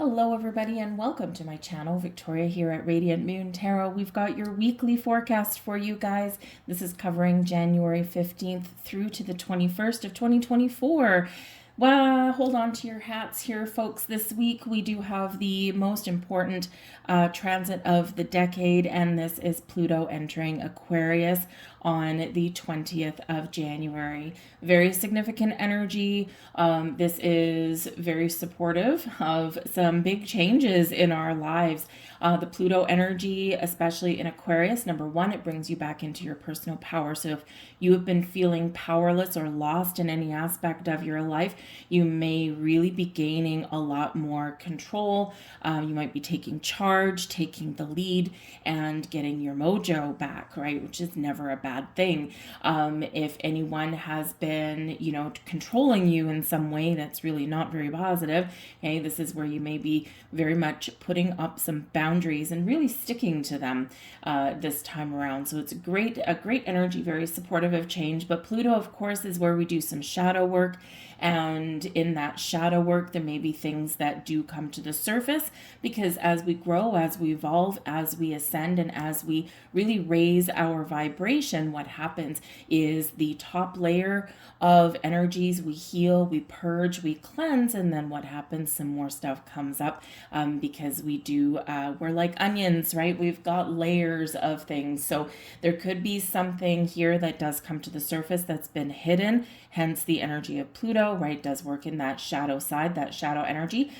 Hello everybody and welcome to my channel. Victoria here at Radiant Moon Tarot. We've got your weekly forecast for you guys. This is covering January 15th through to the 21st of 2024. Well, hold on to your hats here, folks. This week we do have the most important transit of the decade, and this is Pluto entering Aquarius on the 20th of January. Very significant energy. This is very supportive of some big changes in our lives. The Pluto energy, especially in Aquarius, number one, it brings you back into your personal power. So if you have been feeling powerless or lost in any aspect of your life, you may really be gaining a lot more control. You might be taking charge, taking the lead, and getting your mojo back, right? Which is never a bad thing. If anyone has been, controlling you in some way that's really not very positive, okay, this is where you may be very much putting up some boundaries and really sticking to them this time around. So it's a great energy, very supportive of change. But Pluto, of course, is where we do some shadow work. And in that shadow work, there may be things that do come to the surface because as we grow, as we evolve, as we ascend, and as we really raise our vibration, what happens is the top layer of energies, we heal, we purge, we cleanse, and then what happens? Some more stuff comes up because we're like onions, right? We've got layers of things. So there could be something here that does come to the surface that's been hidden, hence the energy of Pluto, right? Does work in that shadow side, that shadow energy.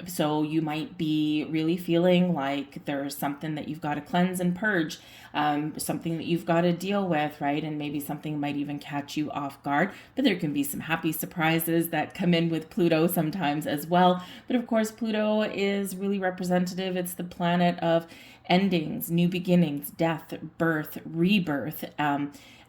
So you might be really feeling like there's something that you've got to cleanse and purge, something that you've got to deal with, right? And maybe something might even catch you off guard, but there can be some happy surprises that come in with Pluto sometimes as well. But of course, Pluto is really representative. It's the planet of endings, new beginnings, death, birth, rebirth,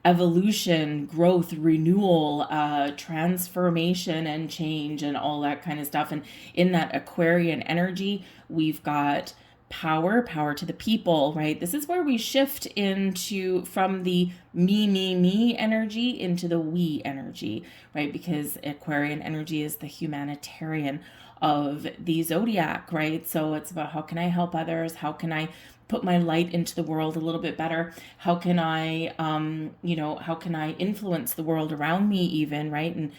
evolution, growth, renewal, transformation and change and all that kind of stuff. And in that Aquarian energy, we've got power to the people, right? This is where we shift from the me energy into the we energy, right? Because Aquarian energy is the humanitarian of the zodiac, right? So it's about how can I help others? How can I put my light into the world a little bit better? How can I, how can I influence the world around me even, right? And,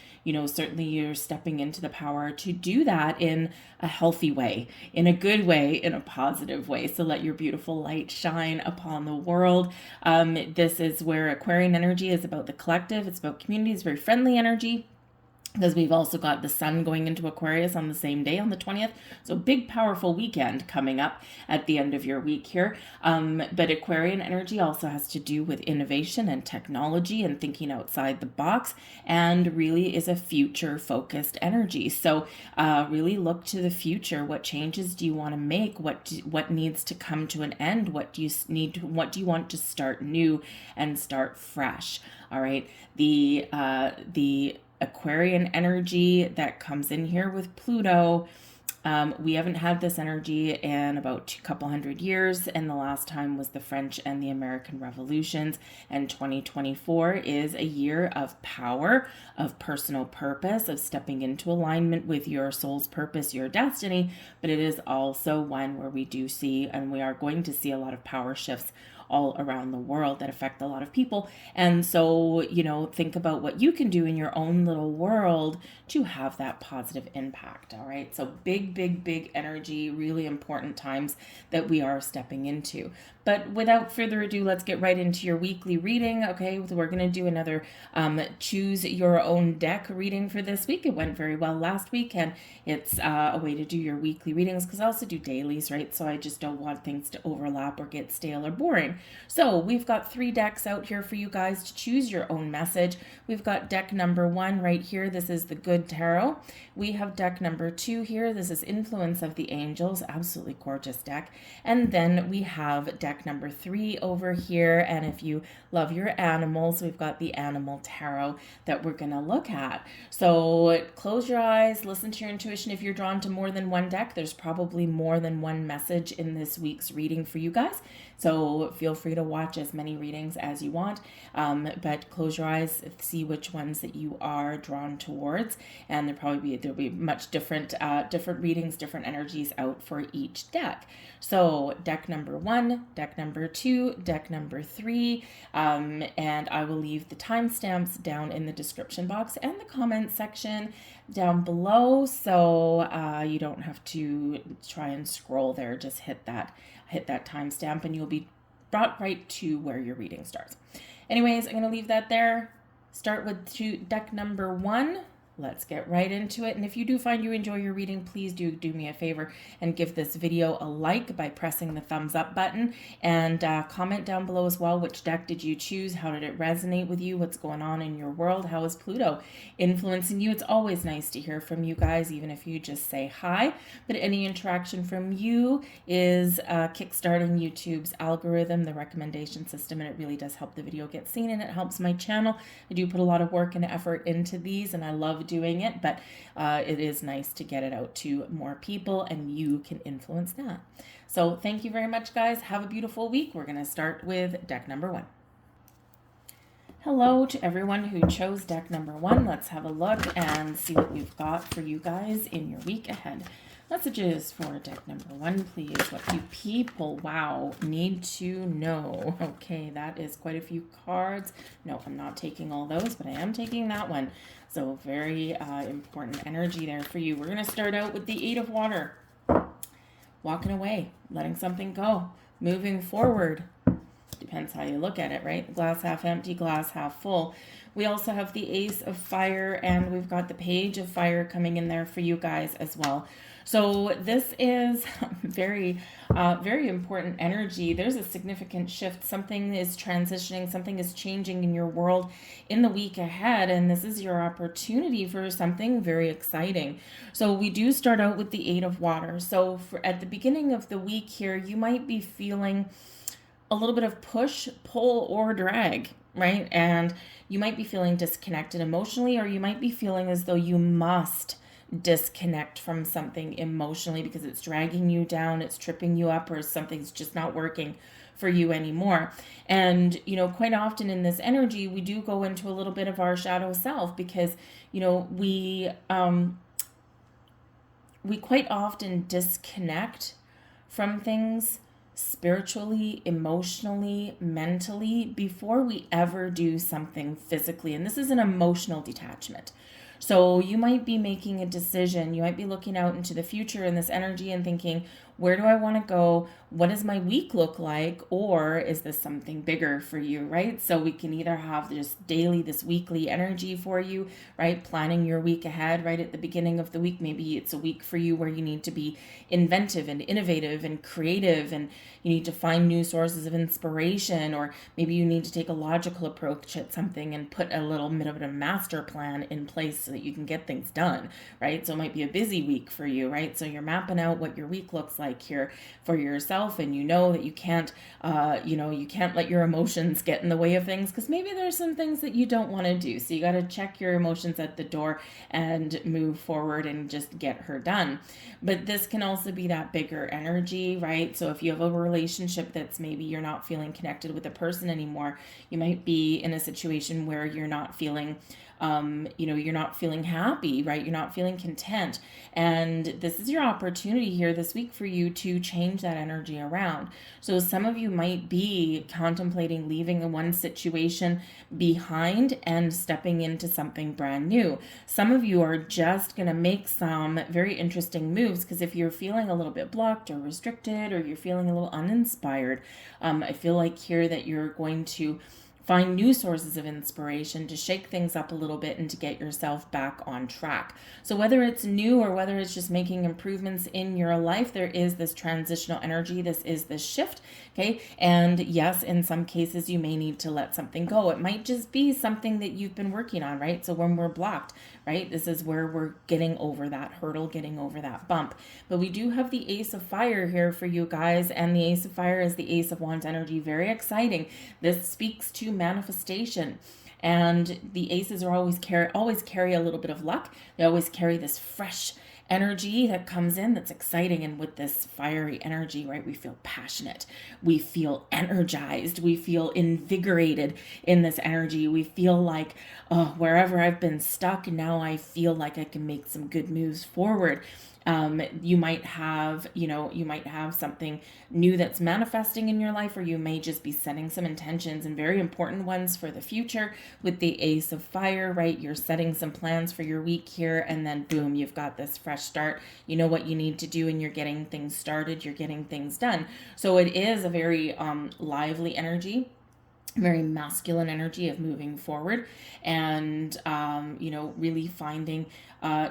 certainly you're stepping into the power to do that in a healthy way, in a good way, in a positive way. So let your beautiful light shine upon the world. This is where Aquarian energy is about the collective. It's about community. It's very friendly energy, because we've also got the sun going into Aquarius on the same day, on the 20th. So big, powerful weekend coming up at the end of your week here. But Aquarian energy also has to do with innovation and technology and thinking outside the box, and really is a future-focused energy. So really look to the future. What changes do you want to make? What needs to come to an end? What do you want to start new and start fresh? All right. The Aquarian energy that comes in here with Pluto. We haven't had this energy in about a couple hundred years, and the last time was the French and the American revolutions. And 2024 is a year of power, of personal purpose, of stepping into alignment with your soul's purpose, your destiny. But it is also one where we do see, and we are going to see, a lot of power shifts all around the world that affect a lot of people. And so, think about what you can do in your own little world to have that positive impact. All right. So big energy, really important times that we are stepping into. But without further ado, let's get right into your weekly reading. Okay. We're going to do another choose your own deck reading for this week. It went very well last week, and it's a way to do your weekly readings, because I also do dailies, right? So I just don't want things to overlap or get stale or boring. So we've got 3 decks out here for you guys to choose your own message. We've got deck number 1 right here. This is the Good Tarot. We have deck number 2 here. This is Influence of the Angels. Absolutely gorgeous deck. And then we have deck number 3 over here. And if you love your animals, we've got the Animal Tarot that we're going to look at. So close your eyes, listen to your intuition. If you're drawn to more than one deck, there's probably more than one message in this week's reading for you guys. So feel free to watch as many readings as you want, but close your eyes, see which ones that you are drawn towards, and there'll be much different readings, different energies out for each deck. So deck number 1, deck number 2, deck number 3, and I will leave the timestamps down in the description box and the comment section down below, so you don't have to try and scroll there. Just hit that timestamp and you'll be brought right to where your reading starts. Anyways, I'm going to leave that there. Start with deck number 1. Let's get right into it. And if you do find you enjoy your reading, please do me a favor and give this video a like by pressing the thumbs up button, and comment down below as well. Which deck did you choose? How did it resonate with you? What's going on in your world? How is Pluto influencing you? It's always nice to hear from you guys, even if you just say hi. But any interaction from you is kickstarting YouTube's algorithm, the recommendation system, and it really does help the video get seen, and it helps my channel. I do put a lot of work and effort into these, and I love doing it, but it is nice to get it out to more people, and you can influence that. So thank you very much, guys. Have a beautiful week. We're going to start with deck number 1. Hello to everyone who chose deck number 1. Let's have a look and see what we've got for you guys in your week ahead. Messages for deck number 1, please. What you people, wow, need to know. Okay, that is quite a few cards. No, I'm not taking all those, but I am taking that one. So very important energy there for you. We're going to start out with the 8 of Water. Walking away, letting something go, moving forward. Depends how you look at it, right? Glass half empty, glass half full. We also have the Ace of Fire, and we've got the Page of Fire coming in there for you guys as well. So this is very important energy. There's a significant shift. Something is transitioning. Something is changing in your world in the week ahead, and this is your opportunity for something very exciting. So we do start out with the 8 of Water. So at the beginning of the week here, you might be feeling a little bit of push, pull, or drag, right? And you might be feeling disconnected emotionally, or you might be feeling as though you must disconnect from something emotionally because it's dragging you down, it's tripping you up, or something's just not working for you anymore. And, quite often in this energy, we do go into a little bit of our shadow self because, we quite often disconnect from things spiritually, emotionally, mentally, before we ever do something physically. And this is an emotional detachment. So you might be making a decision. You might be looking out into the future in this energy and thinking, where do I want to go? What does my week look like? Or is this something bigger for you, right? So we can either have this daily, this weekly energy for you, right? Planning your week ahead, right? At the beginning of the week, maybe it's a week for you where you need to be inventive and innovative and creative, and you need to find new sources of inspiration, or maybe you need to take a logical approach at something and put a little bit of a master plan in place so that you can get things done, right? So it might be a busy week for you, right? So you're mapping out what your week looks like here for yourself, and you know that you can't let your emotions get in the way of things, because maybe there's some things that you don't want to do. So you got to check your emotions at the door and move forward and just get her done. But this can also be that bigger energy, right? So if you have a relationship that's maybe you're not feeling connected with a person anymore, you might be in a situation where you're not feeling you're not feeling happy, right? You're not feeling content. And this is your opportunity here this week for you to change that energy around. So some of you might be contemplating leaving one situation behind and stepping into something brand new. Some of you are just going to make some very interesting moves, because if you're feeling a little bit blocked or restricted, or you're feeling a little uninspired, I feel like here that you're going to find new sources of inspiration to shake things up a little bit and to get yourself back on track. So whether it's new or whether it's just making improvements in your life, there is this transitional energy. This is this shift, okay? And yes, in some cases, you may need to let something go. It might just be something that you've been working on, right? So when we're blocked, right, this is where we're getting over that hurdle, getting over that bump. But we do have the Ace of Fire here for you guys, and the Ace of Fire is the Ace of Wands energy. Very exciting. This speaks to manifestation. And the aces are always carry a little bit of luck. They always carry this fresh energy that comes in that's exciting. And with this fiery energy, right, we feel passionate, we feel energized, we feel invigorated in this energy. We feel like, oh, wherever I've been stuck, now I feel like I can make some good moves forward. You might have, you might have something new that's manifesting in your life, or you may just be setting some intentions, and very important ones for the future with the Ace of Fire, right? You're setting some plans for your week here, and then boom, you've got this fresh start. You know what you need to do, and you're getting things started, you're getting things done. So it is a very lively energy, very masculine energy of moving forward, and really finding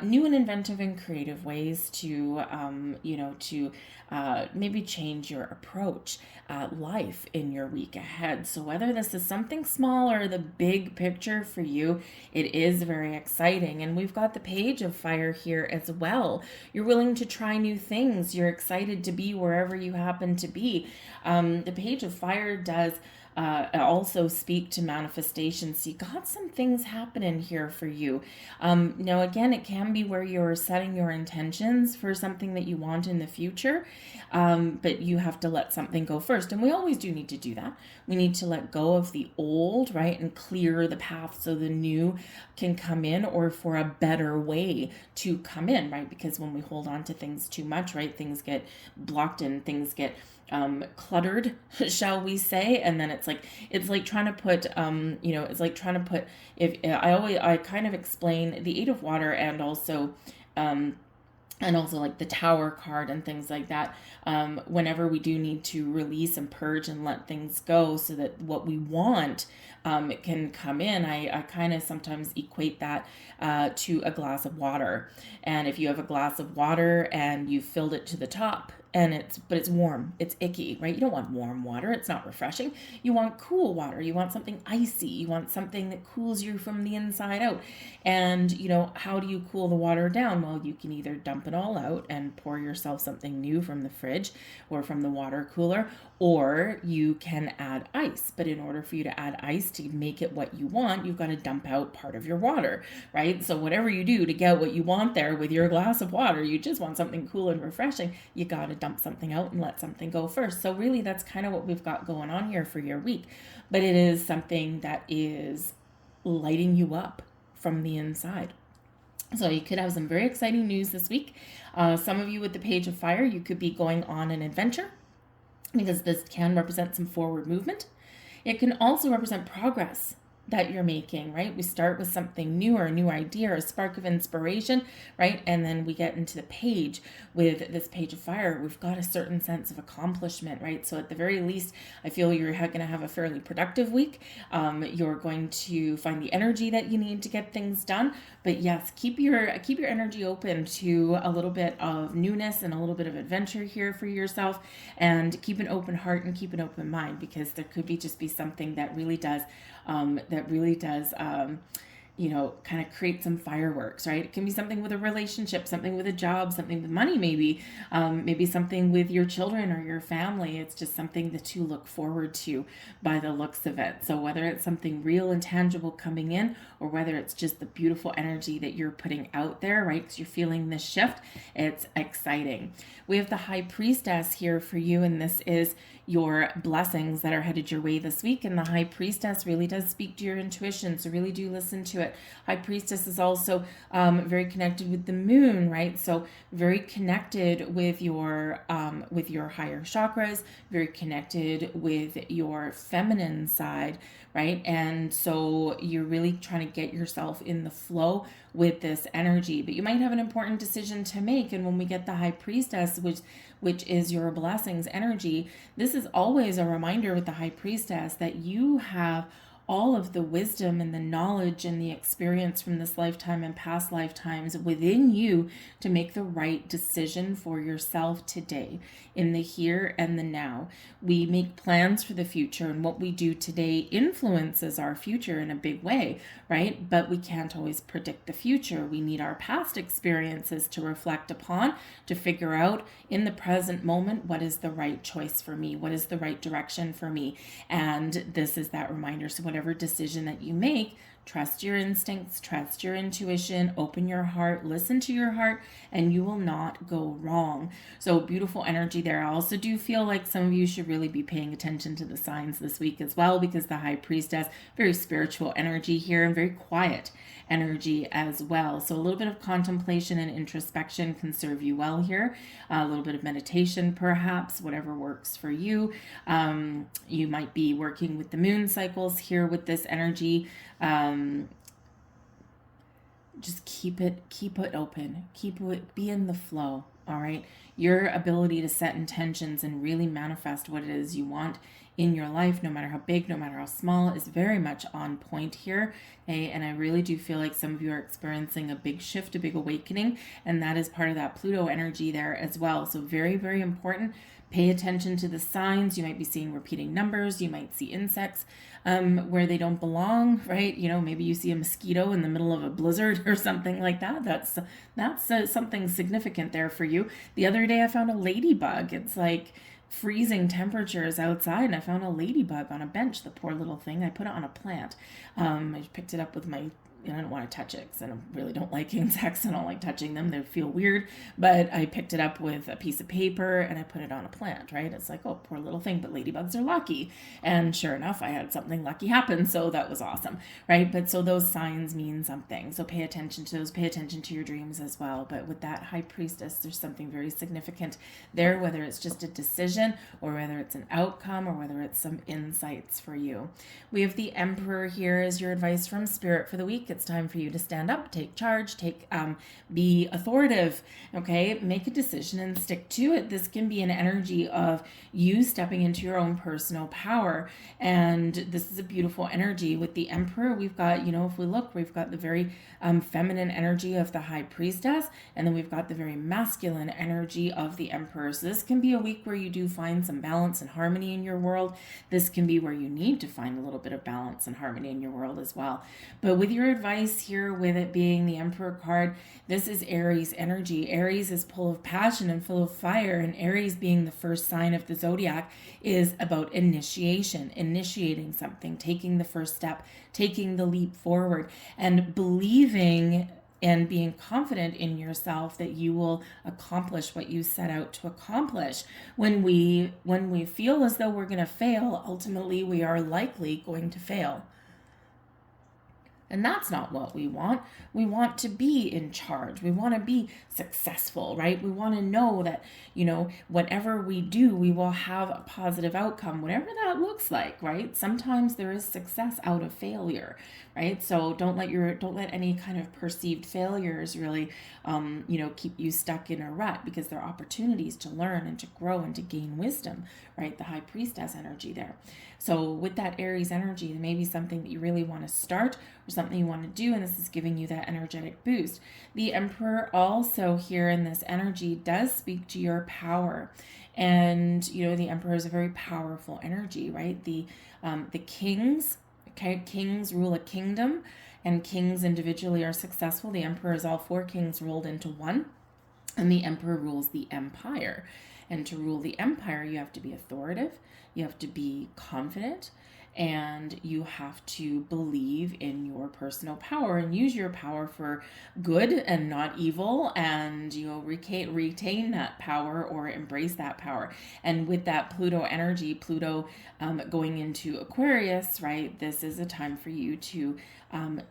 new and inventive and creative ways to maybe change your approach at life in your week ahead. So whether this is something small or the big picture for you, it is very exciting. And we've got the Page of Fire here as well. You're willing to try new things, you're excited to be wherever you happen to be. The Page of Fire does also speak to manifestation. So you got some things happening here for you. Now, again, it can be where you're setting your intentions for something that you want in the future, but you have to let something go first. And we always do need to do that. We need to let go of the old, right, and clear the path so the new can come in, or for a better way to come in, right? Because when we hold on to things too much, right, things get blocked and things get cluttered, shall we say. And then it's like trying to put if I kind of explain the Eight of Water, and also like the Tower card and things like that, whenever we do need to release and purge and let things go so that what we want it can come in. I kind of sometimes equate that to a glass of water. And if you have a glass of water and you filled it to the top, and it's warm, it's icky, right? You don't want warm water, it's not refreshing. You want cool water, you want something icy, you want something that cools you from the inside out. And how do you cool the water down? Well, you can either dump it all out and pour yourself something new from the fridge or from the water cooler, or you can add ice. But in order for you to add ice to make it what you want, you've got to dump out part of your water, right? So whatever you do to get what you want there with your glass of water, you just want something cool and refreshing, you got to dump something out and let something go first. So really, that's kind of what we've got going on here for your week. But it is something that is lighting you up from the inside. So you could have some very exciting news this week. Some of you with the Page of Fire, you could be going on an adventure, because this can represent some forward movement. It can also represent progress that you're making, right? We start with something new, or a new idea, or a spark of inspiration, right? And then we get into the page with this Page of Fire. We've got a certain sense of accomplishment, right? So at the very least, I feel you're going to have a fairly productive week. You're going to find the energy that you need to get things done. But yes, keep your energy open to a little bit of newness and a little bit of adventure here for yourself, and keep an open heart and keep an open mind, because there could just be something that really does kind of create some fireworks, right? It can be something with a relationship, something with a job, something with money, maybe something with your children or your family. It's just something that you look forward to by the looks of it. So whether it's something real and tangible coming in, or whether it's just the beautiful energy that you're putting out there, right? Because you're feeling this shift, it's exciting. We have the High Priestess here for you, and this is your blessings that are headed your way this week. And the High Priestess really does speak to your intuition, so really do listen to it. High Priestess is also very connected with the moon, right? So very connected with your higher chakras, very connected with your feminine side, right? And so you're really trying to get yourself in the flow with this energy, but you might have an important decision to make. And when we get the High Priestess, which is your blessings energy, this is always a reminder with the High Priestess that you have all of the wisdom and the knowledge and the experience from this lifetime and past lifetimes within you to make the right decision for yourself today, in the here and the now. We make plans for the future, and what we do today influences our future in a big way, right? But we can't always predict the future. We need our past experiences to reflect upon, to figure out in the present moment, what is the right choice for me? What is the right direction for me? And this is that reminder. So whatever decision that you make, Trust your instincts, trust your intuition, open your heart, listen to your heart, and you will not go wrong. So beautiful energy there. I also do feel like some of you should really be paying attention to the signs this week as well, because the High Priestess, very spiritual energy here and very quiet energy as well. So a little bit of contemplation and introspection can serve you well here. A little bit of meditation, perhaps, whatever works for you. You might be working with the moon cycles here with this energy. Just keep it open, be in the flow. All right. Your ability to set intentions and really manifest what it is you want in your life, no matter how big, no matter how small, is very much on point here. Okay? And I really do feel like some of you are experiencing a big shift, a big awakening, and that is part of that Pluto energy there as well. So very, very important. Pay attention to the signs. You might be seeing repeating numbers. You might see insects where they don't belong, right? You know, maybe you see a mosquito in the middle of a blizzard or something like that. That's something significant there for you. The other day I found a ladybug. It's like freezing temperatures outside, and I found a ladybug on a bench. The poor little thing. I put it on a plant. I picked it up with my, and I don't want to touch it because I really don't like insects. I don't like touching them. They feel weird. But I picked it up with a piece of paper and I put it on a plant, right? It's like, oh, poor little thing, but ladybugs are lucky. And sure enough, I had something lucky happen. So that was awesome, right? But so those signs mean something. So pay attention to those. Pay attention to your dreams as well. But with that High Priestess, there's something very significant there, whether it's just a decision or whether it's an outcome or whether it's some insights for you. We have the Emperor here as your advice from Spirit for the week. It's time for you to stand up, take charge, be authoritative, okay? Make a decision and stick to it. This can be an energy of you stepping into your own personal power. And this is a beautiful energy. With the Emperor, we've got, if we look, we've got the very feminine energy of the High Priestess, and then we've got the very masculine energy of the Emperor. So this can be a week where you do find some balance and harmony in your world. This can be where you need to find a little bit of balance and harmony in your world as well. But with your advice here, with it being the Emperor card, this is Aries energy. Aries is full of passion and full of fire, and Aries, being the first sign of the zodiac, is about initiation, initiating something, taking the first step, taking the leap forward, and believing and being confident in yourself that you will accomplish what you set out to accomplish. When we feel as though we're going to fail, ultimately we are likely going to fail. And that's not what we want. We want to be in charge. We want to be successful, right? We want to know that, whatever we do, we will have a positive outcome, whatever that looks like, right? Sometimes there is success out of failure, right? So don't let any kind of perceived failures really, keep you stuck in a rut, because they're opportunities to learn and to grow and to gain wisdom, right? The High Priestess energy there. So with that Aries energy, there may be something that you really want to start or something you want to do, and this is giving you that energetic boost. The Emperor also here in this energy does speak to your power. And, the Emperor is a very powerful energy, right? The kings, okay, kings rule a kingdom, and kings individually are successful. The Emperor is all four kings rolled into one, and the Emperor rules the empire. And to rule the empire, you have to be authoritative, you have to be confident, and you have to believe in your personal power and use your power for good and not evil, and retain that power or embrace that power. And with that Pluto energy, Pluto going into Aquarius, right, this is a time for you to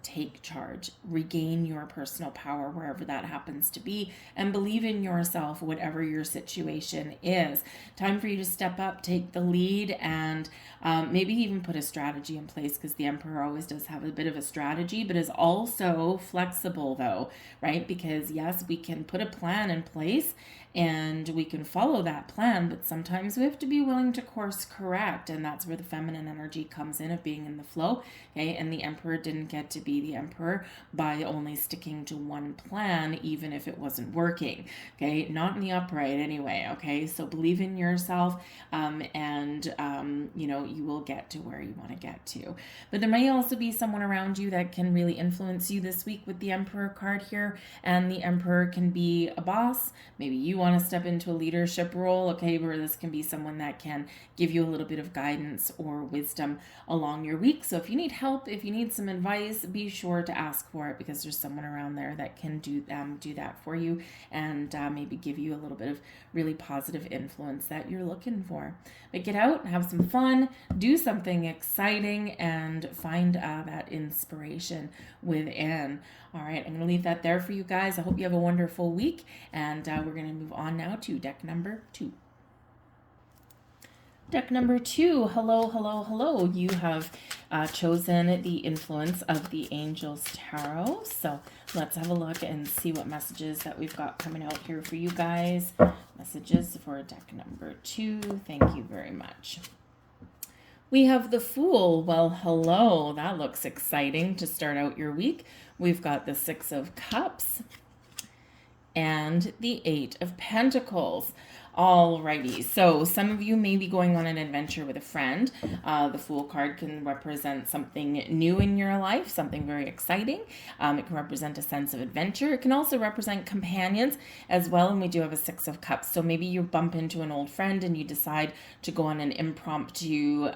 take charge, regain your personal power wherever that happens to be, and believe in yourself, whatever your situation is. Time for you to step up, take the lead, and maybe even put a strategy in place, because the Emperor always does have a bit of a strategy, but is also flexible though, right? Because yes, we can put a plan in place and we can follow that plan, but sometimes we have to be willing to course correct, and that's where the feminine energy comes in, of being in the flow, okay? And the Emperor didn't get to be the Emperor by only sticking to one plan, even if it wasn't working, okay? Not in the upright anyway, okay? So believe in yourself, and you will get to where you want to get to. But there may also be someone around you that can really influence you this week with the Emperor card here, and the Emperor can be a boss. Maybe you want to step into a leadership role, okay, where this can be someone that can give you a little bit of guidance or wisdom along your week. So if you need help, if you need some advice, otherwise, be sure to ask for it, because there's someone around there that can do that for you, and maybe give you a little bit of really positive influence that you're looking for. But get out, have some fun, do something exciting, and find that inspiration within. All right, I'm going to leave that there for you guys. I hope you have a wonderful week, and we're going to move on now to deck number 2. Deck number 2, hello, hello, hello. You have chosen the influence of the Angels Tarot. So let's have a look and see what messages that we've got coming out here for you guys. Messages for deck number 2. Thank you very much. We have the Fool. Well, hello. That looks exciting to start out your week. We've got the 6 of Cups and the 8 of Pentacles. Alrighty, so some of you may be going on an adventure with a friend. The Fool card can represent something new in your life, something very exciting. It can represent a sense of adventure. It can also represent companions as well, and we do have a 6 of Cups. So maybe you bump into an old friend and you decide to go on an impromptu,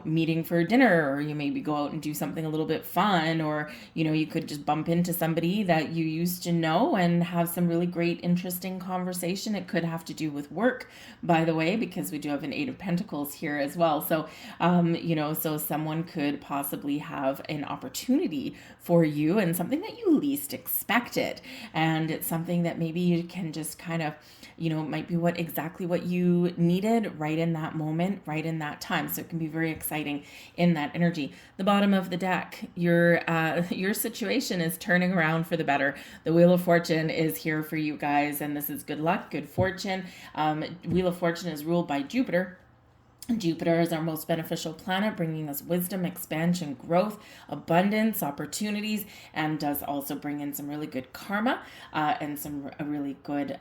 meeting for dinner, or you maybe go out and do something a little bit fun, or, you could just bump into somebody that you used to know and have some really great, interesting conversation. It could have to do with work, by the way, because we do have an 8 of Pentacles here as well. So, so someone could possibly have an opportunity for you and something that you least expected. And it's something that maybe you can just kind of, might be exactly what you needed right in that moment, right in that time. So it can be very exciting in that energy. The bottom of the deck, your situation is turning around for the better. The Wheel of Fortune is here for you guys, and this is good luck, good fortune. Wheel of Fortune is ruled by Jupiter. Jupiter is our most beneficial planet, bringing us wisdom, expansion, growth, abundance, opportunities, and does also bring in some really good karma and some really good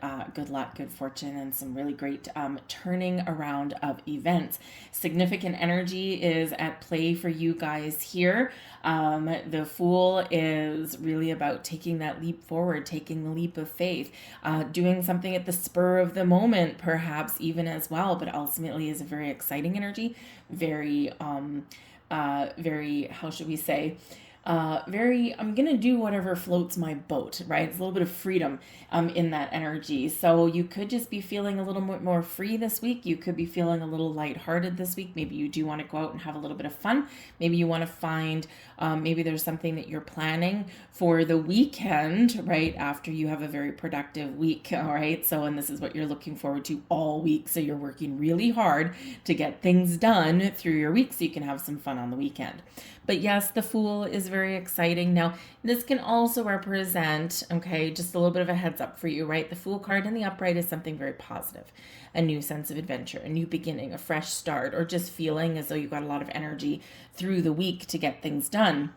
luck, good fortune, and some really great turning around of events. Significant energy is at play for you guys here. The Fool is really about taking that leap forward, taking the leap of faith, doing something at the spur of the moment, perhaps even as well, but ultimately is a very exciting energy, very, how should we say, I'm going to do whatever floats my boat, right? It's a little bit of freedom in that energy. So you could just be feeling a little bit more free this week. You could be feeling a little lighthearted this week. Maybe you do want to go out and have a little bit of fun. Maybe you want to find, maybe there's something that you're planning for the weekend, right? After you have a very productive week, all right? So, and this is what you're looking forward to all week. So you're working really hard to get things done through your week so you can have some fun on the weekend. But yes, the Fool is very exciting. Now, this can also represent, okay, just a little bit of a heads up for you, right? The Fool card in the upright is something very positive, a new sense of adventure, a new beginning, a fresh start, or just feeling as though you've got a lot of energy through the week to get things done.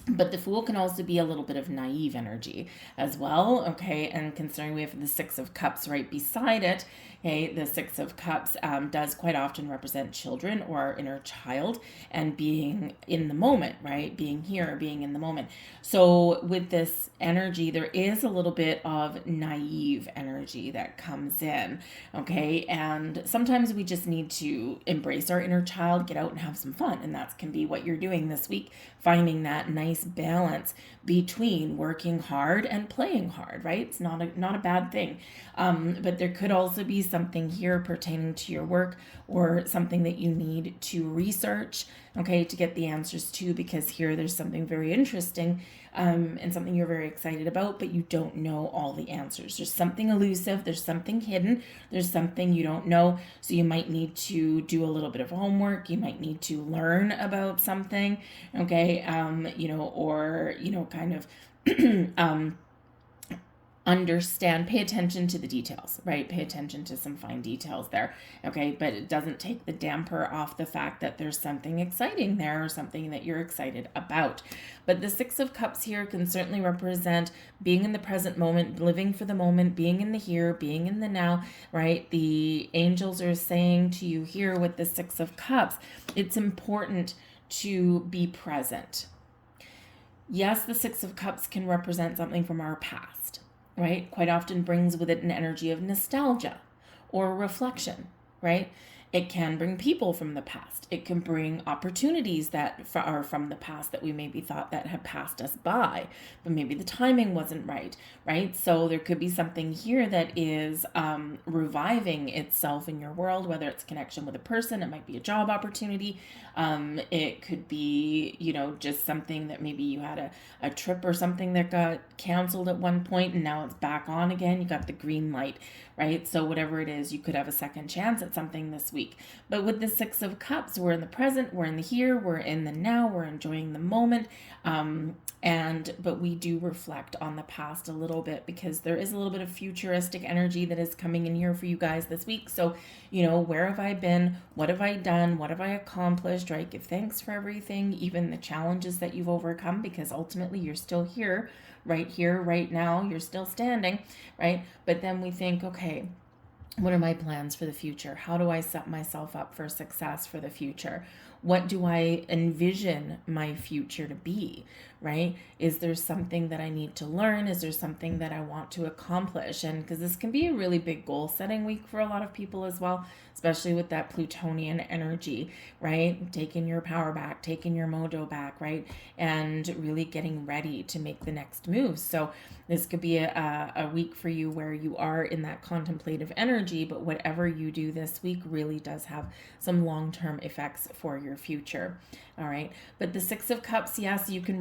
But the Fool can also be a little bit of naive energy as well, okay? And considering we have the 6 of Cups right beside it, okay, the 6 of Cups does quite often represent children or our inner child and being in the moment, right? Being here, being in the moment. So with this energy, there is a little bit of naive energy that comes in, okay? And sometimes we just need to embrace our inner child, get out and have some fun. And that can be what you're doing this week, finding that nice balance between working hard and playing hard, right? It's not a bad thing. But there could also be something here pertaining to your work or something that you need to research, okay, to get the answers to, because here there's something very interesting and something you're very excited about, but you don't know all the answers. There's something elusive, there's something hidden, there's something you don't know. So you might need to do a little bit of homework. You might need to learn about something, okay, kind of understand, pay attention to the details, right? Pay attention to some fine details there, okay? But it doesn't take the damper off the fact that there's something exciting there or something that you're excited about. But the 6 of Cups here can certainly represent being in the present moment, living for the moment, being in the here, being in the now, right? The angels are saying to you here with the 6 of Cups, it's important to be present. Yes, the 6 of Cups can represent something from our past, right? Quite often brings with it an energy of nostalgia or reflection, right? It can bring people from the past. It can bring opportunities that are from the past that we maybe thought that had passed us by, but maybe the timing wasn't right? So there could be something here that is reviving itself in your world, whether it's connection with a person, it might be a job opportunity. It could be, just something that maybe you had a trip or something that got canceled at one point and now it's back on again. You got the green light, right? So whatever it is, you could have a second chance at something this week. But with the Six of Cups, we're in the present, we're in the here, we're in the now, we're enjoying the moment. But we do reflect on the past a little bit because there is a little bit of futuristic energy that is coming in here for you guys this week. So, where have I been? What have I done? What have I accomplished, right? Give thanks for everything, even the challenges that you've overcome, because ultimately you're still here, right now, you're still standing, right? But then we think, okay, what are my plans for the future? How do I set myself up for success for the future? What do I envision my future to be, right? Is there something that I need to learn? Is there something that I want to accomplish? And because this can be a really big goal setting week for a lot of people as well, especially with that Plutonian energy, right? Taking your power back, taking your mojo back, right? And really getting ready to make the next move. So this could be a week for you where you are in that contemplative energy, but whatever you do this week really does have some long-term effects for your future. All right. But the Six of Cups, yes, you can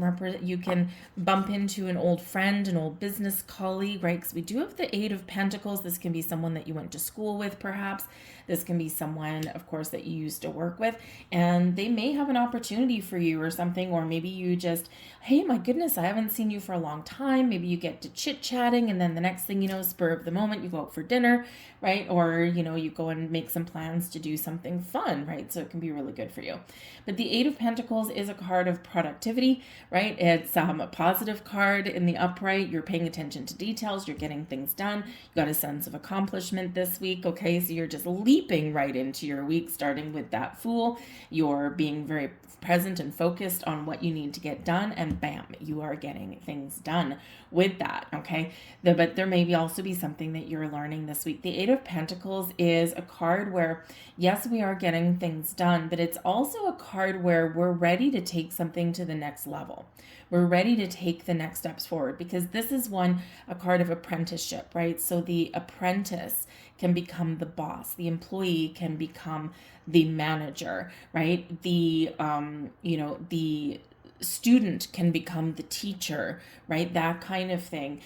bump into an old friend, an old business colleague, right? Because we do have the Eight of Pentacles. This can be someone that you went to school with, perhaps. This can be someone, of course, that you used to work with, and they may have an opportunity for you or something, or maybe you just, hey, my goodness, I haven't seen you for a long time. Maybe you get to chit-chatting, and then the next thing you know, spur of the moment, you go out for dinner, right? Or, you go and make some plans to do something fun, right? So it can be really good for you. But the Eight of Pentacles is a card of productivity, right? It's a positive card in the upright. You're paying attention to details. You're getting things done. You got a sense of accomplishment this week, okay? So you're just leaping right into your week, starting with that Fool. You're being very present and focused on what you need to get done, and bam, you are getting things done with that, okay? But there may also be something that you're learning this week. The Eight of Pentacles is a card where, yes, we are getting things done, but it's also a card where we're ready to take something to the next level. We're ready to take the next steps forward, because this is a card of apprenticeship, right? So the apprentice can become the boss. The employee can become the manager, right? The student can become the teacher, right? That kind of thing.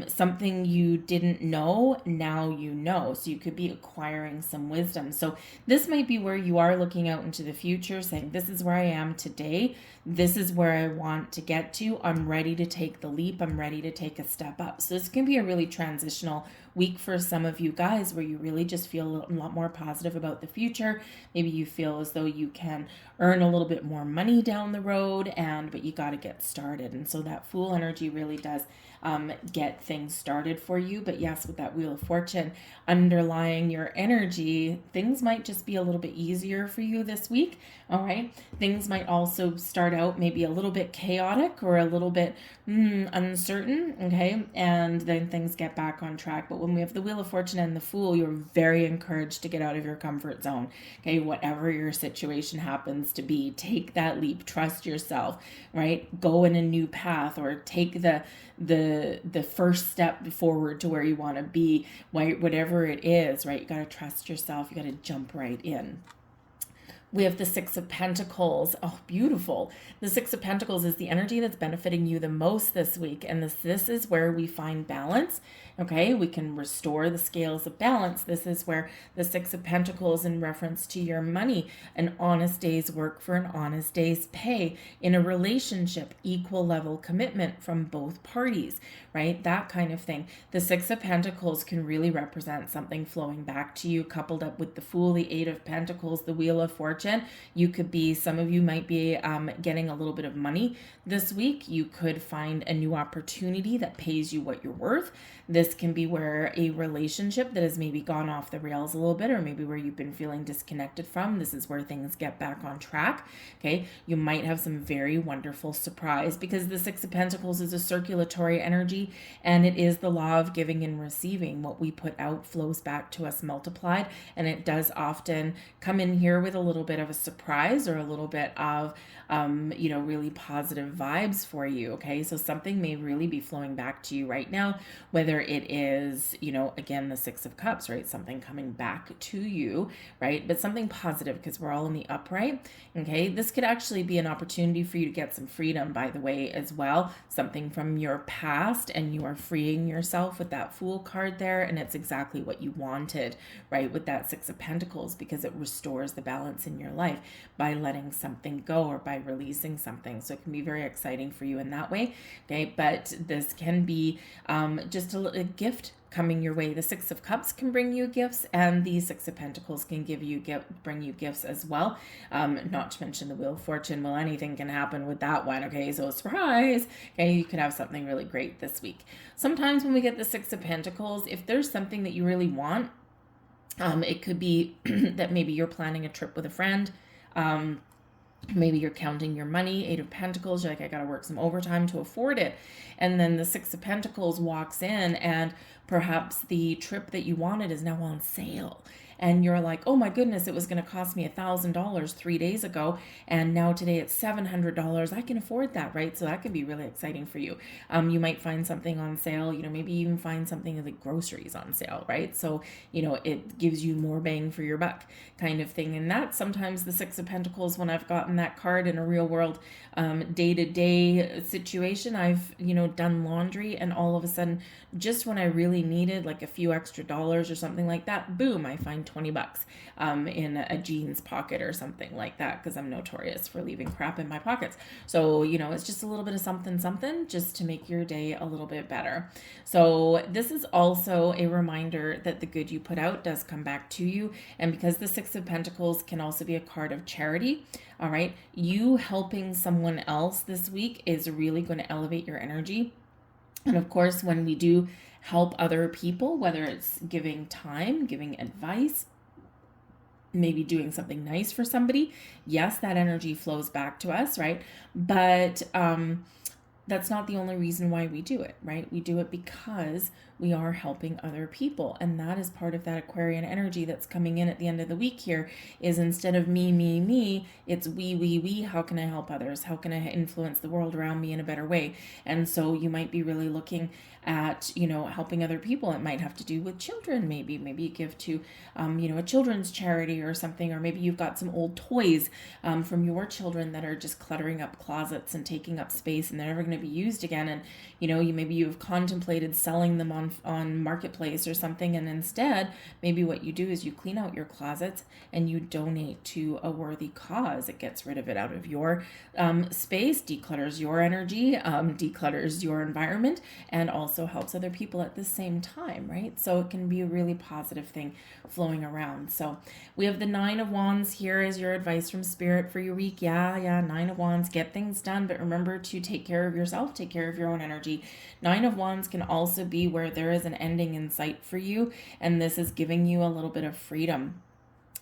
Something you didn't know, now you know. So you could be acquiring some wisdom. So this might be where you are looking out into the future, saying, this is where I am today. This is where I want to get to. I'm ready to take the leap. I'm ready to take a step up. So this can be a really transitional week for some of you guys, where you really just feel a lot more positive about the future. Maybe you feel as though you can earn a little bit more money down the road, but you got to get started. And so that Fool energy really does get things started for you. But yes, with that Wheel of Fortune underlying your energy, things might just be a little bit easier for you this week. All right. Things might also start out maybe a little bit chaotic or a little bit uncertain. Okay. And then things get back on track. But when we have the Wheel of Fortune and the Fool, you're very encouraged to get out of your comfort zone. Okay. Whatever your situation happens to be, take that leap, trust yourself, right? Go in a new path, or take the first step forward to where you want to be, whatever it is, right? You got to trust yourself. You got to jump right in. We have the Six of Pentacles. Oh, beautiful. The Six of Pentacles is the energy that's benefiting you the most this week. And this is where we find balance. Okay, we can restore the scales of balance. This is where the Six of Pentacles, in reference to your money, an honest day's work for an honest day's pay. In a relationship, equal level commitment from both parties, right? That kind of thing. The Six of Pentacles can really represent something flowing back to you, coupled up with the Fool, the Eight of Pentacles, the Wheel of Fortune, fortune. Some of you might be getting a little bit of money this week. You could find a new opportunity that pays you what you're worth. This can be where a relationship that has maybe gone off the rails a little bit, or maybe where you've been feeling disconnected from, this is where things get back on track. Okay, you might have some very wonderful surprise, because the Six of Pentacles is a circulatory energy, and it is the law of giving and receiving. What we put out flows back to us multiplied, and it does often come in here with a little bit of a surprise or a little bit of really positive vibes for you. Okay, so something may really be flowing back to you right now, whether it is, again, the Six of Cups, right? Something coming back to you, right? But something positive, because we're all in the upright. Okay, this could actually be an opportunity for you to get some freedom, by the way, as well. Something from your past, and you are freeing yourself with that Fool card there, and it's exactly what you wanted, right? With that Six of Pentacles, because it restores the balance in your life by letting something go or by releasing something. So it can be very exciting for you in that way. Okay, but this can be just a gift coming your way. The Six of Cups can bring you gifts, and the Six of Pentacles can bring you gifts as well. Not to mention the Wheel of Fortune. Well, anything can happen with that one. Okay, so surprise. Okay, you could have something really great this week. Sometimes when we get the Six of Pentacles, if there's something that you really want, it could be that maybe you're planning a trip with a friend. Maybe you're counting your money. Eight of Pentacles, you're like, I got to work some overtime to afford it. And then the Six of Pentacles walks in, and perhaps the trip that you wanted is now on sale. And you're like, oh my goodness, it was going to cost me $1,000 3 days ago, and now today it's $700. I can afford that, right? So that can be really exciting for you. You might find something on sale, maybe even find something like groceries on sale, right? So, it gives you more bang for your buck kind of thing. And that's sometimes the Six of Pentacles, when I've gotten that card in a real world day-to-day situation. I've, done laundry, and all of a sudden, just when I really needed like a few extra dollars or something like that, boom, I find $20 in a jeans pocket or something like that, because I'm notorious for leaving crap in my pockets. So, it's just a little bit of something just to make your day a little bit better. So this is also a reminder that the good you put out does come back to you. And because the Six of Pentacles can also be a card of charity, all right, you helping someone else this week is really going to elevate your energy. And of course, when we do help other people, whether it's giving time, giving advice, maybe doing something nice for somebody, yes, that energy flows back to us, right? But that's not the only reason why we do it, right? We do it because we are helping other people. And that is part of that Aquarian energy that's coming in at the end of the week here, is instead of me, it's we. How can I help others? How can I influence the world around me in a better way? And so you might be really looking at, helping other people. It might have to do with children, maybe you give to, a children's charity or something, or maybe you've got some old toys from your children that are just cluttering up closets and taking up space, and they're never going to be used again. And, you've contemplated selling them on Marketplace or something. And instead, maybe what you do is you clean out your closets and you donate to a worthy cause. It gets rid of it out of your space, declutters your energy, declutters your environment, and also helps other people at the same time, right? So it can be a really positive thing flowing around. So we have the Nine of Wands here as your advice from Spirit for your week. Yeah, Nine of Wands, get things done, but remember to take care of yourself, take care of your own energy. Nine of Wands can also be where there is an ending in sight for you, and this is giving you a little bit of freedom.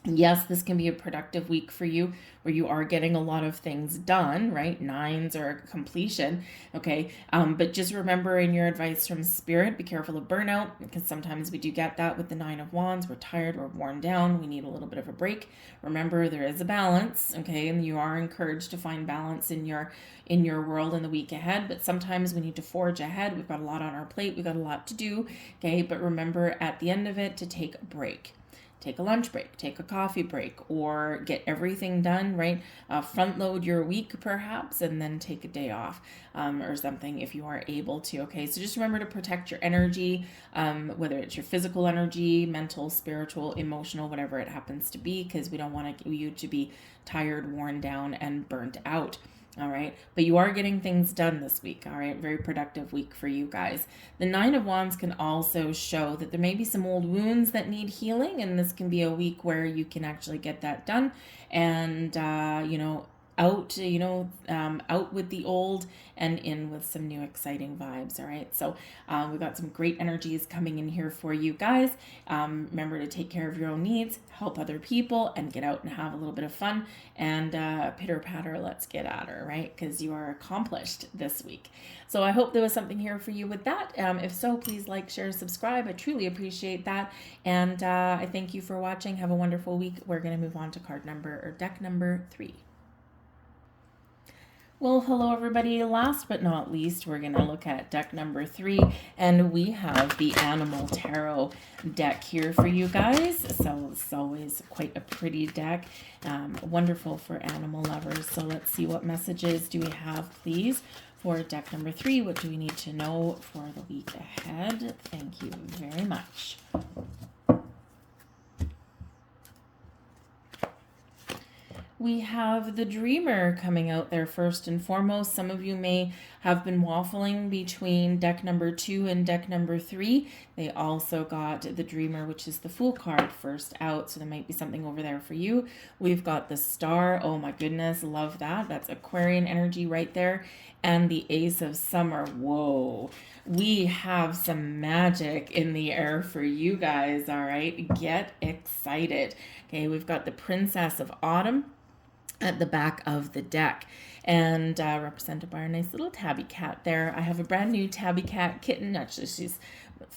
Yes, this can be a productive week for you where you are getting a lot of things done, right? Nines are completion, okay? But just remember in your advice from Spirit, be careful of burnout, because sometimes we do get that with the Nine of Wands. We're tired, we're worn down, we need a little bit of a break. Remember, there is a balance, okay? And you are encouraged to find balance in your world in the week ahead, but sometimes we need to forge ahead. We've got a lot on our plate, we've got a lot to do, okay? But remember at the end of it to take a break. Take a lunch break, take a coffee break, or get everything done, right? Front load your week perhaps, and then take a day off or something if you are able to, okay? So just remember to protect your energy, whether it's your physical energy, mental, spiritual, emotional, whatever it happens to be, because we don't want you to be tired, worn down, and burnt out. All right. But you are getting things done this week. All right. Very productive week for you guys. The Nine of Wands can also show that there may be some old wounds that need healing. And this can be a week where you can actually get that done. And, out with the old and in with some new exciting vibes. All right. So we've got some great energies coming in here for you guys. Remember to take care of your own needs, help other people, and get out and have a little bit of fun. And pitter patter, let's get at her, right? Because you are accomplished this week. So I hope there was something here for you with that. If so, please like, share, subscribe. I truly appreciate that. And I thank you for watching. Have a wonderful week. We're going to move on to deck number 3. Well, hello everybody. Last but not least, we're going to look at deck number 3, and we have the Animal Tarot deck here for you guys. So it's always quite a pretty deck, wonderful for animal lovers. So let's see, what messages do we have, please, for deck number 3? What do we need to know for the week ahead? Thank you very much. We have the Dreamer coming out there first and foremost. Some of you may have been waffling between deck number 2 and deck number 3. They also got the Dreamer, which is the Fool card, first out. So there might be something over there for you. We've got the Star. Oh my goodness, love that. That's Aquarian energy right there. And the Ace of Summer. Whoa. We have some magic in the air for you guys. All right. Get excited. Okay. We've got the Princess of Autumn at the back of the deck, and represented by our nice little tabby cat there. I have a brand new tabby cat kitten. Actually, she's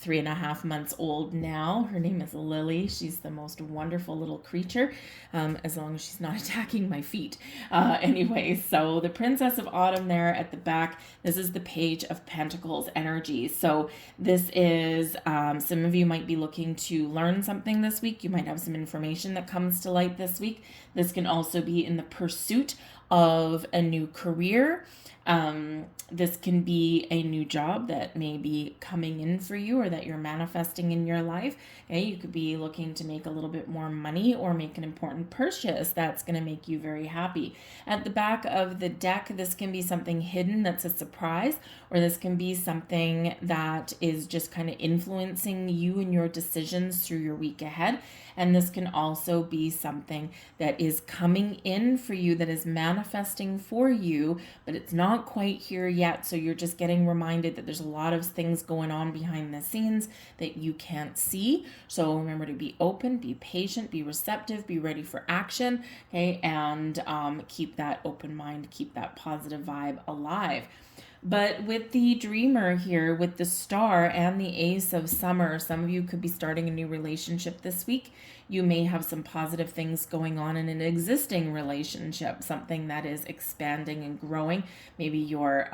3.5 months old now. Her name is Lily. She's the most wonderful little creature, as long as she's not attacking my feet. Anyway, so the Princess of Autumn there at the back. This is the Page of Pentacles energy. So this is, some of you might be looking to learn something this week. You might have some information that comes to light this week. This can also be in the pursuit of a new career. This can be a new job that may be coming in for you, or that you're manifesting in your life. Okay, you could be looking to make a little bit more money or make an important purchase that's going to make you very happy. At the back of the deck, this can be something hidden that's a surprise, or this can be something that is just kind of influencing you and your decisions through your week ahead. And this can also be something that is coming in for you, that is manifesting for you, but it's not quite here yet. So you're just getting reminded that there's a lot of things going on behind the scenes that you can't see. So remember to be open, be patient, be receptive, be ready for action, okay? And keep that open mind, keep that positive vibe alive. But with the Dreamer here, with the Star and the Ace of Summer, some of you could be starting a new relationship this week. You may have some positive things going on in an existing relationship, something that is expanding and growing. Maybe you're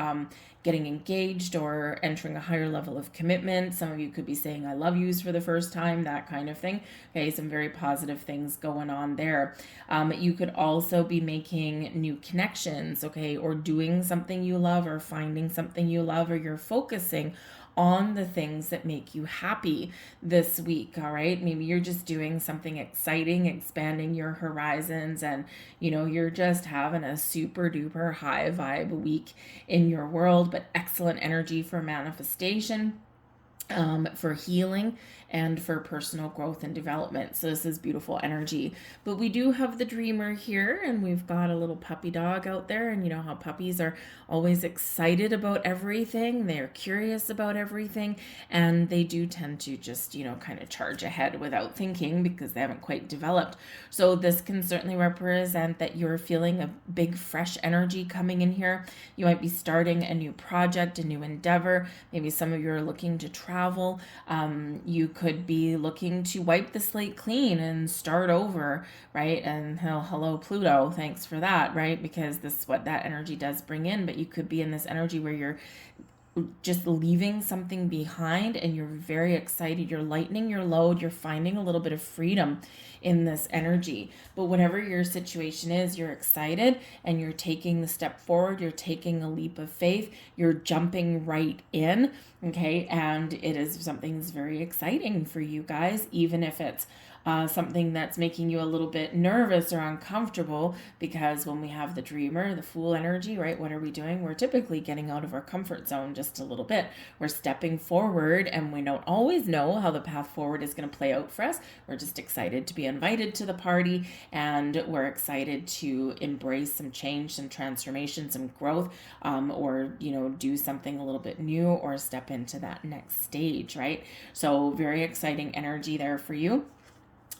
getting engaged or entering a higher level of commitment. Some of you could be saying I love yous for the first time, that kind of thing. Okay, some very positive things going on there. You could also be making new connections, okay, or doing something you love, or finding something you love, or you're focusing on the things that make you happy this week. All right, maybe you're just doing something exciting, expanding your horizons, and you're just having a super duper high vibe week in your world, but excellent energy for manifestation, for healing, and for personal growth and development. So this is beautiful energy. But we do have the Dreamer here, and we've got a little puppy dog out there, and you know how puppies are always excited about everything. They're curious about everything, and they do tend to just, kind of charge ahead without thinking because they haven't quite developed. So this can certainly represent that you're feeling a big fresh energy coming in here. You might be starting a new project, a new endeavor. Maybe some of you are looking to travel. You could be looking to wipe the slate clean and start over, right? And hello, Pluto, thanks for that, right? Because this is what that energy does bring in. But you could be in this energy where you're just leaving something behind and you're very excited. You're lightening your load. You're finding a little bit of freedom in this energy. But whatever your situation is, you're excited and you're taking the step forward. You're taking a leap of faith. You're jumping right in, okay? And it is something that's very exciting for you guys, even if it's something that's making you a little bit nervous or uncomfortable, because when we have the dreamer, the fool energy, right, what are we doing? We're typically getting out of our comfort zone just a little bit. We're stepping forward, and we don't always know how the path forward is going to play out for us. We're just excited to be invited to the party, and we're excited to embrace some change, some transformation, some growth, or, do something a little bit new or step into that next stage, right? So very exciting energy there for you.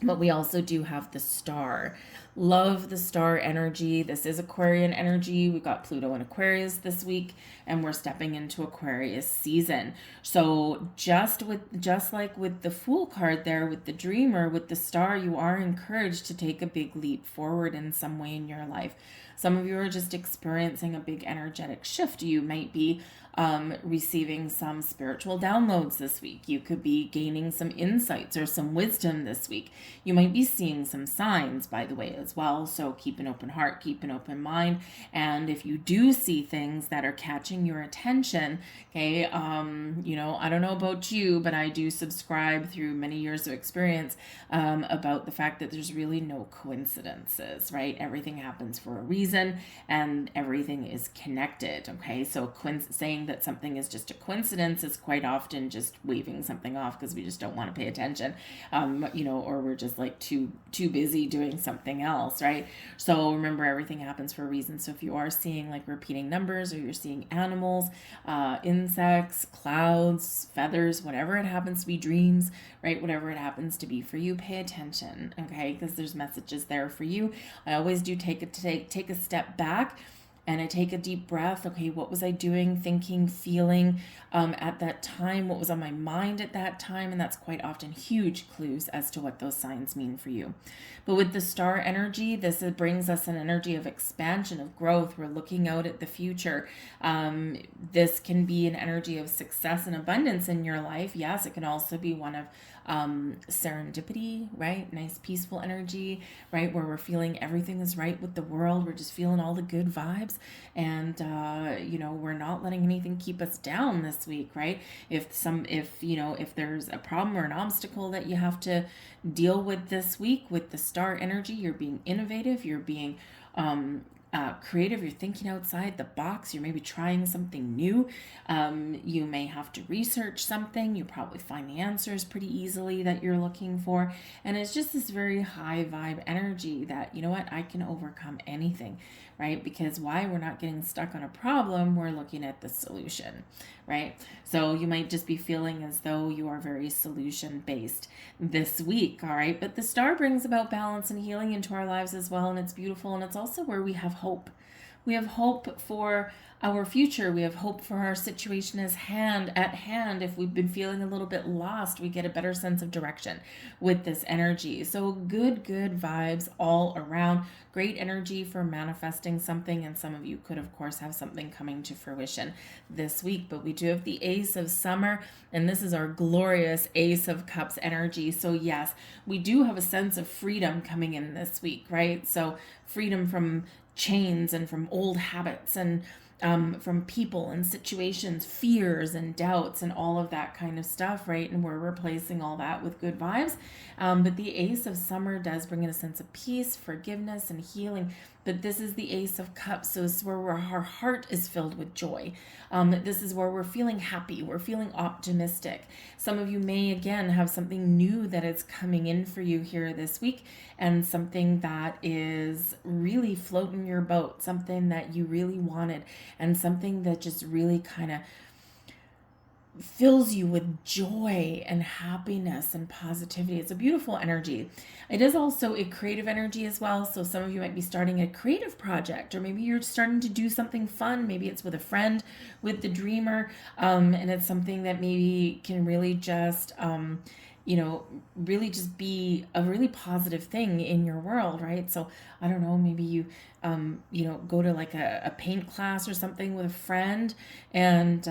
But we also do have the star. Love the star energy. This is Aquarian energy. We got Pluto in Aquarius this week, and we're stepping into Aquarius season. So just like with the Fool card there, with the dreamer, with the star, you are encouraged to take a big leap forward in some way in your life. Some of you are just experiencing a big energetic shift. You might be receiving some spiritual downloads this week. You could be gaining some insights or some wisdom this week. You might be seeing some signs, by the way, as well. So keep an open heart, keep an open mind. And if you do see things that are catching your attention, okay, I don't know about you, but I do subscribe through many years of experience about the fact that there's really no coincidences, right? Everything happens for a reason, and everything is connected, okay? So saying that something is just a coincidence is quite often just waving something off because we just don't want to pay attention, or we're just like too busy doing something else, right? So remember, everything happens for a reason. So if you are seeing like repeating numbers, or you're seeing animals, insects, clouds, feathers, whatever it happens to be, dreams, right? Whatever it happens to be for you, pay attention, okay? Because there's messages there for you. I always do take a step back, and I take a deep breath. Okay, what was I doing, thinking, feeling at that time? What was on my mind at that time? And that's quite often huge clues as to what those signs mean for you. But with the star energy, this brings us an energy of expansion, of growth. We're looking out at the future. This can be an energy of success and abundance in your life. Yes, it can also be one of serendipity, right? Nice, peaceful energy, right? Where we're feeling everything is right with the world. We're just feeling all the good vibes, and we're not letting anything keep us down this week, right? If there's a problem or an obstacle that you have to deal with this week, with the star energy, you're being innovative, you're being creative, you're thinking outside the box, you're maybe trying something new. You may have to research something. You probably find the answers pretty easily that you're looking for. And it's just this very high vibe energy that, you know what, I can overcome anything, right? Because why? We're not getting stuck on a problem, we're looking at the solution, right? So you might just be feeling as though you are very solution based this week, all right? But the star brings about balance and healing into our lives as well, and it's beautiful. And it's also where we have hope. We have hope for our future. We have hope for our situation at hand. If we've been feeling a little bit lost, we get a better sense of direction with this energy. So good vibes all around. Great energy for manifesting something. And some of you could, of course, have something coming to fruition this week. But we do have the Ace of Summer, and this is our glorious Ace of Cups energy. So yes, we do have a sense of freedom coming in this week, right? So freedom from chains and from old habits, and from people and situations, fears and doubts and all of that kind of stuff, right? And we're replacing all that with good vibes. But the Ace of Summer does bring in a sense of peace, forgiveness, and healing. But this is the Ace of Cups, so it's where our heart is filled with joy. This is where we're feeling happy, we're feeling optimistic. Some of you may, again, have something new that is coming in for you here this week, and something that is really floating your boat, something that you really wanted, and something that just really kind of fills you with joy and happiness and positivity. It's a beautiful energy. It is also a creative energy as well. So some of you might be starting a creative project, or maybe you're starting to do something fun. Maybe it's with a friend, with the dreamer, and it's something that maybe can really just really just be a really positive thing in your world, right? So I don't know, maybe you go to like a paint class or something with a friend, and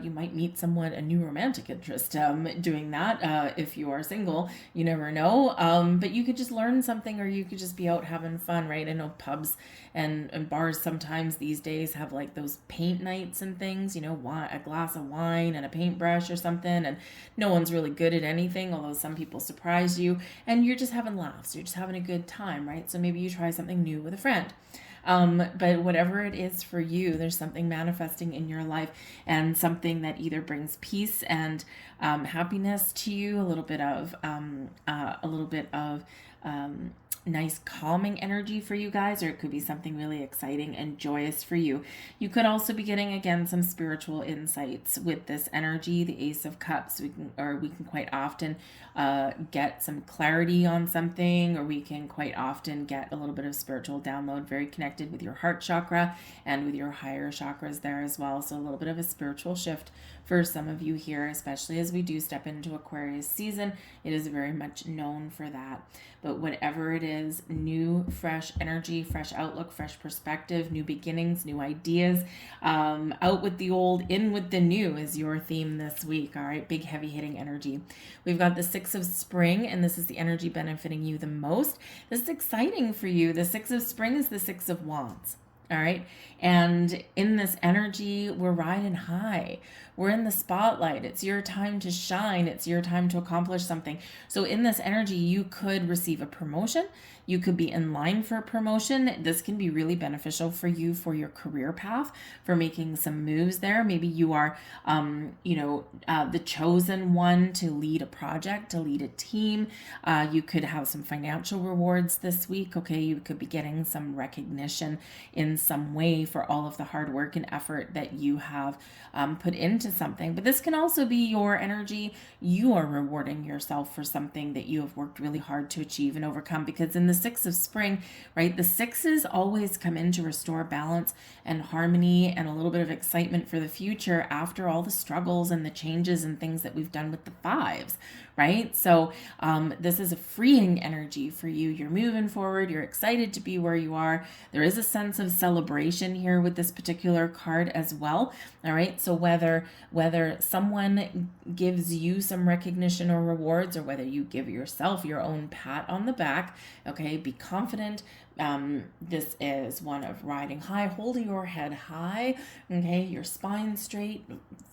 you might meet someone, a new romantic interest, doing that. If you are single, you never know. But you could just learn something, or you could just be out having fun, right? I know pubs and bars sometimes these days have like those paint nights and things, a glass of wine and a paintbrush or something, and no one's really good at anything, although some people surprise you, and you're just having laughs, you're just having a good time, right? So maybe you try something new with a friend. But whatever it is for you, there's something manifesting in your life, and something that either brings peace and happiness to you, a little bit of nice calming energy for you guys, or it could be something really exciting and joyous for you. You could also be getting, again, some spiritual insights with this energy, the Ace of Cups. We can quite often get some clarity on something, or we can quite often get a little bit of spiritual download, very connected with your heart chakra and with your higher chakras there as well. So a little bit of a spiritual shift for some of you here, especially as we do step into Aquarius season. It is very much known for that. But whatever it is, new, fresh energy, fresh outlook, fresh perspective, new beginnings, new ideas, out with the old, in with the new is your theme this week. All right, big heavy hitting energy. We've got the Six of Spring, and this is the energy benefiting you the most. This is exciting for you. The Six of Spring is the Six of Wands. All right. And in this energy, we're riding high. We're in the spotlight. It's your time to shine. It's your time to accomplish something. So in this energy, you could receive a promotion. You could be in line for a promotion. This can be really beneficial for you for your career path, for making some moves there. Maybe you are, the chosen one to lead a project, to lead a team. You could have some financial rewards this week. Okay. You could be getting some recognition in some way for all of the hard work and effort that you have put into something. But this can also be your energy. You are rewarding yourself for something that you have worked really hard to achieve and overcome, because in the Six of Spring, right, the sixes always come in to restore balance and harmony and a little bit of excitement for the future after all the struggles and the changes and things that we've done with the fives, right? So this is a freeing energy for you. You're moving forward. You're excited to be where you are. There is a sense of celebration here with this particular card as well. All right. So whether someone gives you some recognition or rewards, or whether you give yourself your own pat on the back, okay, be confident. This is one of riding high, holding your head high, okay, your spine straight,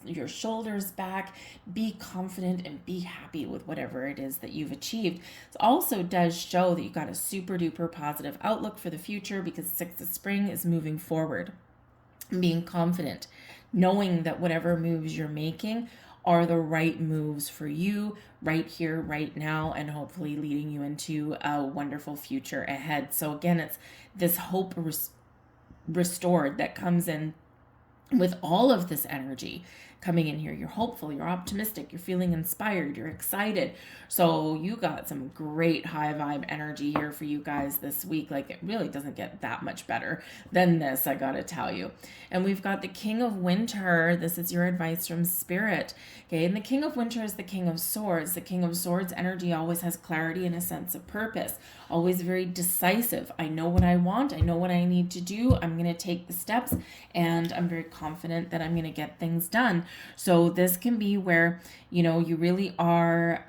your shoulders back. Be confident and be happy with whatever it is that you've achieved. It also does show that you've got a super duper positive outlook for the future, because Six of Spring is moving forward, being confident, knowing that whatever moves you're making are the right moves for you right here, right now, and hopefully leading you into a wonderful future ahead. So again, it's this hope restored that comes in with all of this energy coming in here. You're hopeful, you're optimistic, you're feeling inspired, you're excited. So you got some great high vibe energy here for you guys this week. Like, it really doesn't get that much better than this, I gotta tell you. And we've got the King of Winter. This is your advice from Spirit. Okay, and the King of Winter is the King of Swords. The King of Swords energy always has clarity and a sense of purpose, always very decisive. I know what I want, I know what I need to do, I'm gonna take the steps, and I'm very confident that I'm gonna get things done. So this can be where, you really are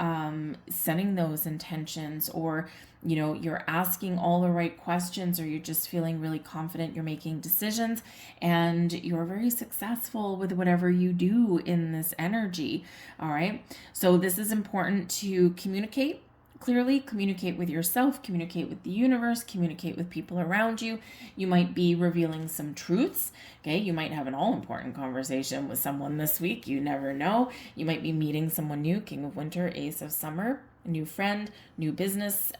setting those intentions, or, you're asking all the right questions, or you're just feeling really confident, you're making decisions, and you're very successful with whatever you do in this energy. All right. So this is important to communicate clearly, communicate with yourself, communicate with the universe, communicate with people around you. You might be revealing some truths. Okay, you might have an all-important conversation with someone this week. You never know. You might be meeting someone new. King of Winter, Ace of Summer, a new friend, new business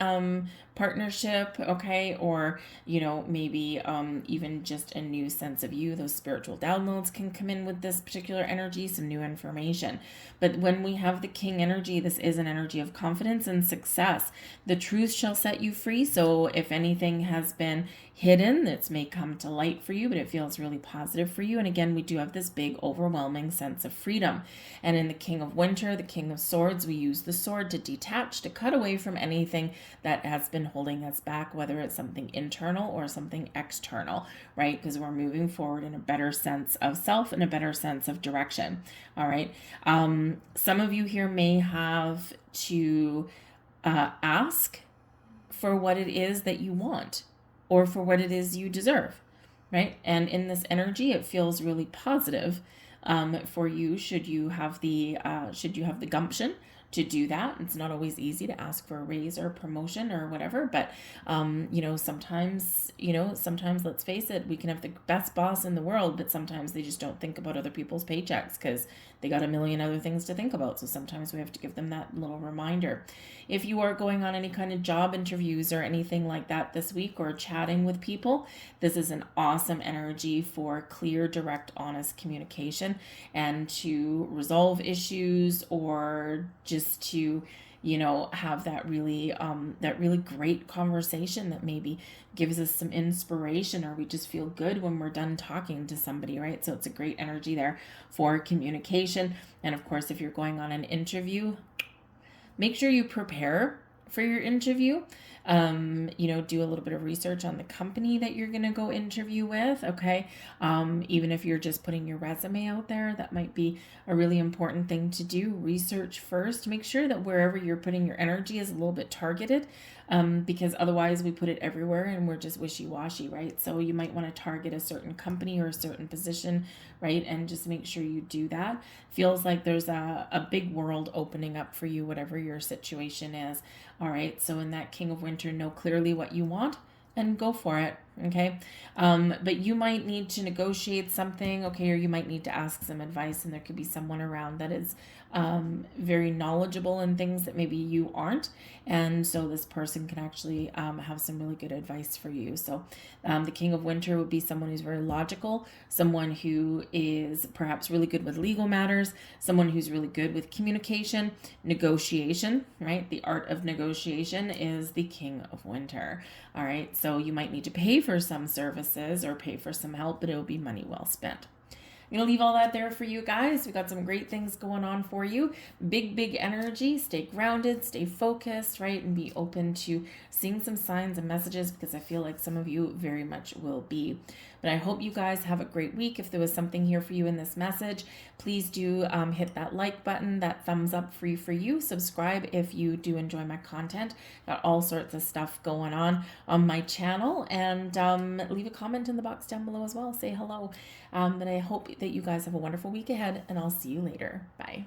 partnership, okay, or maybe even just a new sense of you. Those spiritual downloads can come in with this particular energy, some new information. But when we have the King energy, this is an energy of confidence and success. The truth shall set you free. So if anything has been hidden, this may come to light for you, but it feels really positive for you. And again, we do have this big overwhelming sense of freedom. And in the King of Winter, the King of Swords, we use the sword to detach detach, to cut away from anything that has been holding us back, whether it's something internal or something external, right? Because we're moving forward in a better sense of self and a better sense of direction. All right. Some of you here may have to ask for what it is that you want or for what it is you deserve, right? And in this energy, it feels really positive for you should you have the gumption to do that. It's not always easy to ask for a raise or a promotion or whatever, but sometimes let's face it, we can have the best boss in the world, but sometimes they just don't think about other people's paychecks because they got a million other things to think about. So sometimes we have to give them that little reminder. If you are going on any kind of job interviews or anything like that this week, or chatting with people, this is an awesome energy for clear, direct, honest communication and to resolve issues, or just to have that really great conversation that maybe gives us some inspiration, or we just feel good when we're done talking to somebody, right? So it's a great energy there for communication. And of course, if you're going on an interview, make sure you prepare for your interview. Do a little bit of research on the company that you're going to go interview with. Okay. Even if you're just putting your resume out there, that might be a really important thing to do. Research first, make sure that wherever you're putting your energy is a little bit targeted, because otherwise we put it everywhere and we're just wishy-washy, right? So you might want to target a certain company or a certain position, right? And just make sure you do that. Feels like there's a big world opening up for you, whatever your situation is. All right. So in that King of Winter, know clearly what you want and go for it. Okay. But you might need to negotiate something. Okay. Or you might need to ask some advice, and there could be someone around that is very knowledgeable in things that maybe you aren't. And so this person can actually have some really good advice for you. So the King of Winter would be someone who's very logical, someone who is perhaps really good with legal matters, someone who's really good with communication, negotiation, right? The art of negotiation is the King of Winter. All right. So you might need to pay for some services or pay for some help, but it will be money well spent. I'm going to leave all that there for you guys. We got some great things going on for you. Big energy. Stay grounded, stay focused, right? And be open to seeing some signs and messages, because I feel like some of you very much will be. But I hope you guys have a great week. If there was something here for you in this message, please do hit that like button, that thumbs up free for you. Subscribe if you do enjoy my content. Got all sorts of stuff going on my channel. And leave a comment in the box down below as well. Say hello. But I hope that you guys have a wonderful week ahead, and I'll see you later. Bye.